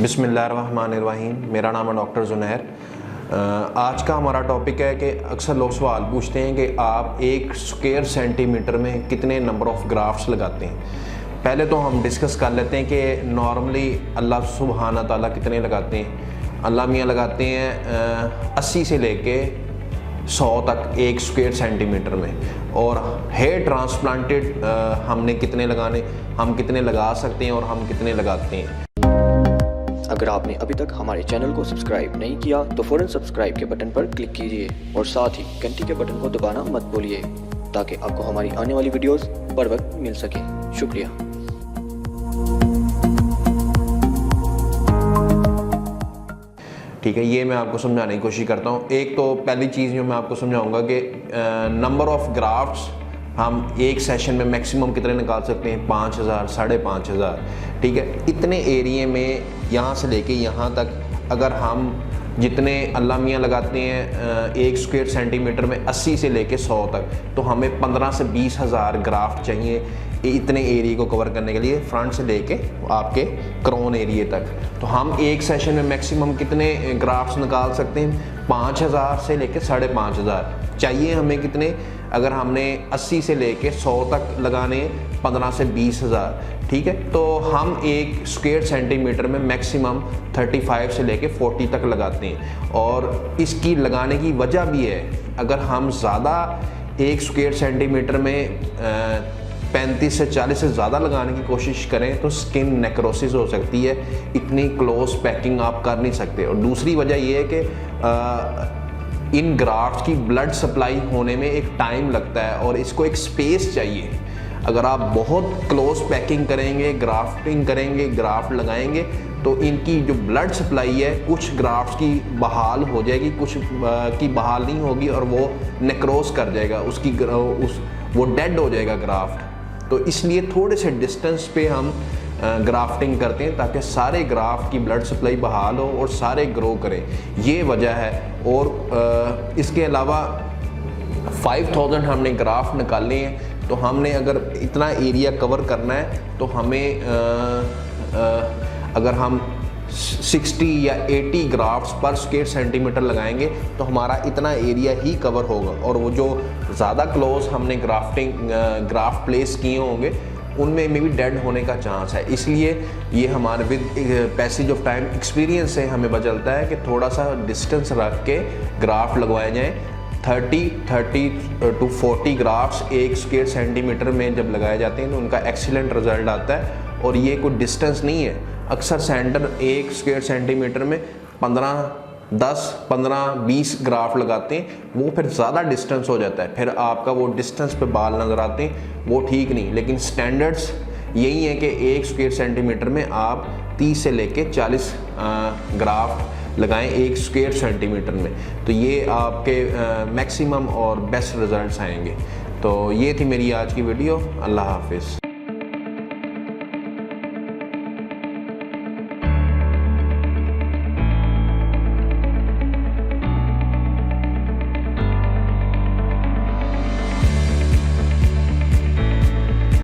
बिस्मिल्लाहिर्रहमानिर्रहीम। मेरा नाम है डॉक्टर जुनैर। आज का हमारा टॉपिक है कि अक्सर लोग सवाल पूछते हैं कि आप एक स्क्वायर सेंटीमीटर में कितने नंबर ऑफ़ ग्राफ्ट्स लगाते हैं। पहले तो हम डिस्कस कर लेते हैं कि नॉर्मली अल्लाह सुब्हाना ताला कितने लगाते हैं। अल्लाह मियाँ लगाते हैं 80 से लेके 100 तक एक स्क्वायर सेंटीमीटर में। और हेयर ट्रांसप्लांटेड हमने कितने लगाने, हम कितने लगा सकते हैं और हम कितने लगाते हैं। अगर आपने अभी तक हमारे चैनल को सब्सक्राइब नहीं किया तो फ़ौरन सब्सक्राइब के बटन पर क्लिक कीजिए और साथ ही घंटी के बटन को दबाना मत भूलिए ताकि आपको हमारी आने वाली वीडियोस बर वक्त मिल सके। शुक्रिया। ठीक है, ये मैं आपको समझाने की कोशिश करता हूँ। एक तो पहली चीज़ जो मैं आपको समझाऊंगा कि नंबर ऑफ़ ग्राफ्ट्स हम एक सेशन में मैक्सिमम कितने निकाल सकते हैं, 5000, 5500। ठीक है, इतने एरिए में यहाँ से लेके यहाँ तक अगर हम जितने अल्लाह मियाँ लगाते हैं एक स्क्वायर सेंटीमीटर में 80 से लेके 100 तक, तो हमें 15 से 20 हज़ार ग्राफ्ट चाहिए इतने एरिया को कवर करने के लिए, फ्रंट से लेके आपके क्रोन एरिया तक। तो हम एक सेशन में मैक्सिमम कितने ग्राफ्ट्स निकाल सकते हैं, 5000 से लेके 5500 चाहिए हमें। कितने, अगर हमने 80 से लेके 100 तक लगाने 15 से 20 हज़ार। ठीक है, तो हम एक स्क्वायर सेंटीमीटर में मैक्सिमम 35 से लेके 40 तक लगाते हैं। और इसकी लगाने की वजह भी है, अगर हम ज़्यादा एक स्क्वायर सेंटीमीटर में 35 से 40 से ज़्यादा लगाने की कोशिश करें तो स्किन नेक्रोसिस हो सकती है, इतनी क्लोज पैकिंग आप कर नहीं सकते। और दूसरी वजह यह है कि इन ग्राफ्ट्स की ब्लड सप्लाई होने में एक टाइम लगता है और इसको एक स्पेस चाहिए। अगर आप बहुत क्लोज पैकिंग करेंगे, ग्राफ्टिंग करेंगे, ग्राफ्ट लगाएंगे, तो इनकी जो ब्लड सप्लाई है कुछ ग्राफ्ट्स की बहाल हो जाएगी, कुछ की बहाल नहीं होगी और वो नेक्रोस कर जाएगा, वो डेड हो जाएगा ग्राफ्ट। तो इसलिए थोड़े से डिस्टेंस पे हम ग्राफ्टिंग करते हैं ताकि सारे ग्राफ्ट की ब्लड सप्लाई बहाल हो और सारे ग्रो करें, ये वजह है। और इसके अलावा 5000 हमने ग्राफ्ट निकाले हैं, तो हमने अगर इतना एरिया कवर करना है तो हमें अगर हम 60 या 80 ग्राफ्ट्स पर स्क्वायर सेंटीमीटर लगाएंगे तो हमारा इतना एरिया ही कवर होगा। और वो जो ज़्यादा क्लोज हमने ग्राफ्ट प्लेस किए होंगे उनमें भी डेड होने का चांस है। इसलिए ये हमारे with passage of time experience से हमें पता चलता है कि थोड़ा सा डिस्टेंस रख के ग्राफ्ट लगवाए जाएँ। 30 to 40 ग्राफ्ट्स एक स्क्वायर सेंटीमीटर में जब लगाए जाते हैं तो उनका एक्सीलेंट रिजल्ट आता है। और ये कोई डिस्टेंस नहीं है, अक्सर सेंटर एक स्क्वायर सेंटीमीटर में 10, 15, 20 ग्राफ लगाते हैं, वो फिर ज़्यादा डिस्टेंस हो जाता है, फिर आपका वो डिस्टेंस पे बाल नज़र आते हैं, वो ठीक नहीं। लेकिन स्टैंडर्ड्स यही है कि एक स्क्वायर सेंटीमीटर में आप 30 से लेके 40 ग्राफ लगाएं एक स्क्वायर सेंटीमीटर में, तो ये आपके मैक्सिमम और बेस्ट रिजल्ट्स आएंगे। तो ये थी मेरी आज की वीडियो। अल्लाह हाफिज़।